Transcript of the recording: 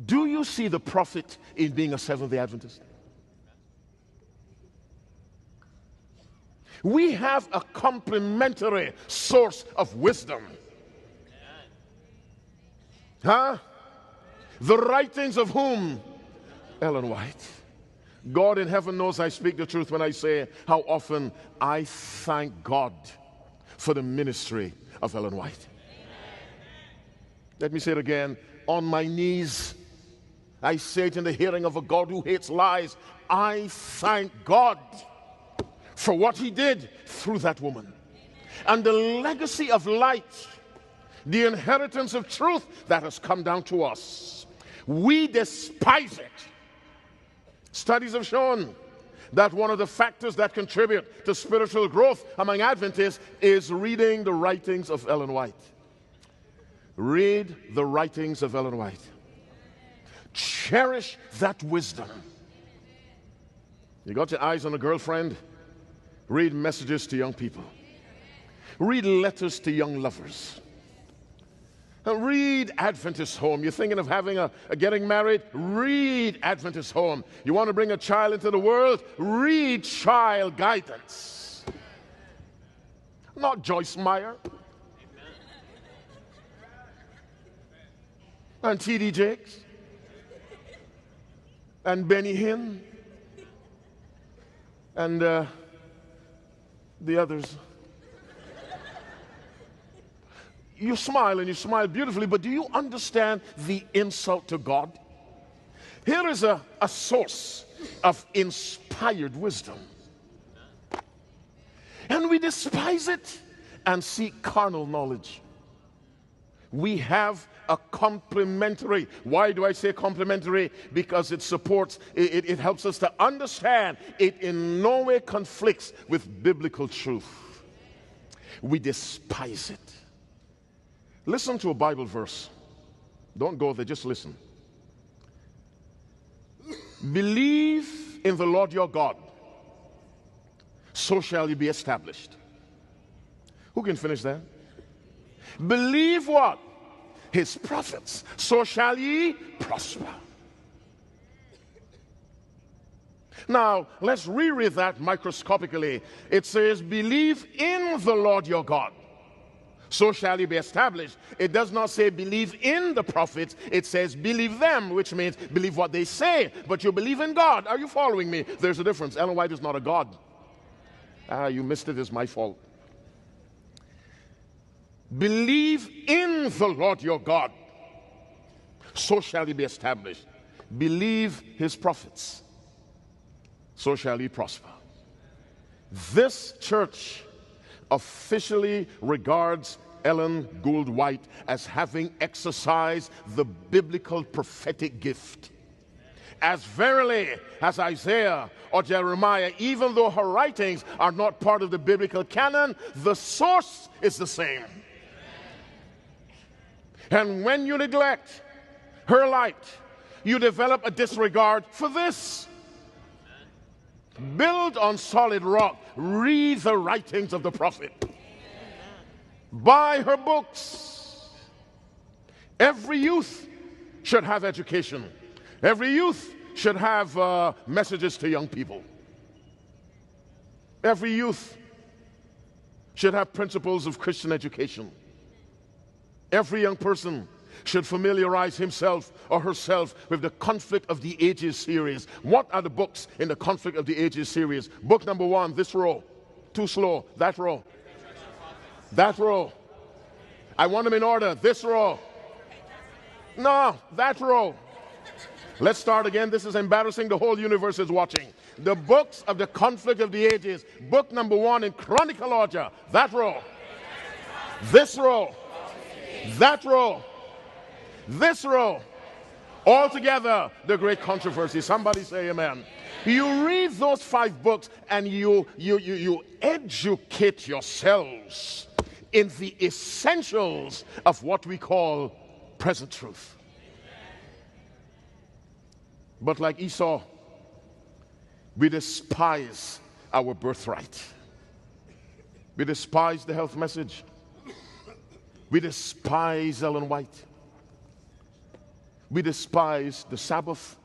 Do you see the profit in being a Seventh-day Adventist? We have a complementary source of wisdom. Huh? The writings of whom? Ellen White. God in heaven knows I speak the truth when I say how often I thank God for the ministry of Ellen White. Let me say it again. On my knees, I say it in the hearing of a God who hates lies. I thank God for what he did through that woman. And the legacy of light, the inheritance of truth that has come down to us. We despise it. Studies have shown that one of the factors that contribute to spiritual growth among Adventists is reading the writings of Ellen White. Read the writings of Ellen White. Cherish that wisdom. You got your eyes on a girlfriend? Read messages to young people. Read letters to young lovers. Read Adventist Home. You're thinking of having getting married? Read Adventist Home. You want to bring a child into the world? Read Child Guidance. Not Joyce Meyer and T.D. Jakes and Benny Hinn and the others. You smile and you smile beautifully, but do you understand the insult to God? Here is a source of inspired wisdom. And we despise it and seek carnal knowledge. We have a complementary. Why do I say complementary? Because it supports, it helps us to understand. It in no way conflicts with biblical truth. We despise it. Listen to a Bible verse. Don't go there, just listen. Believe in the Lord your God, so shall you be established. Who can finish that? Believe what? His prophets, so shall ye prosper. Now, let's reread that microscopically. It says, believe in the Lord your God, so shall you be established. It does not say believe in the prophets. It says believe them, which means believe what they say, but you believe in God. Are you following me? There's a difference. Ellen White is not a God. You missed it. It's my fault. Believe in the Lord your God, so shall you be established. Believe his prophets, so shall you prosper. This church officially regards Ellen Gould White as having exercised the biblical prophetic gift. As verily as Isaiah or Jeremiah, even though her writings are not part of the biblical canon, the source is the same. And when you neglect her light, you develop a disregard for this. Build on solid rock. Read the writings of the prophet. Buy her books. Every youth should have education. Every youth should have messages to young people. Every youth should have principles of Christian education. Every young person should familiarize himself or herself with the Conflict of the Ages series. What are the books in the Conflict of the Ages series? Book number 1, this row. Too slow. That row. That row. I want them in order. This row. No, that row. Let's start again. This is embarrassing. The whole universe is watching. The books of the Conflict of the Ages. Book number 1 in chronological order. That row. This row. That row. This row. All together, the great controversy. Somebody say amen. You read those 5 books and you educate yourselves in the essentials of what we call present truth. But like Esau, we despise our birthright. We despise the health message. We despise Ellen White. We despise the Sabbath.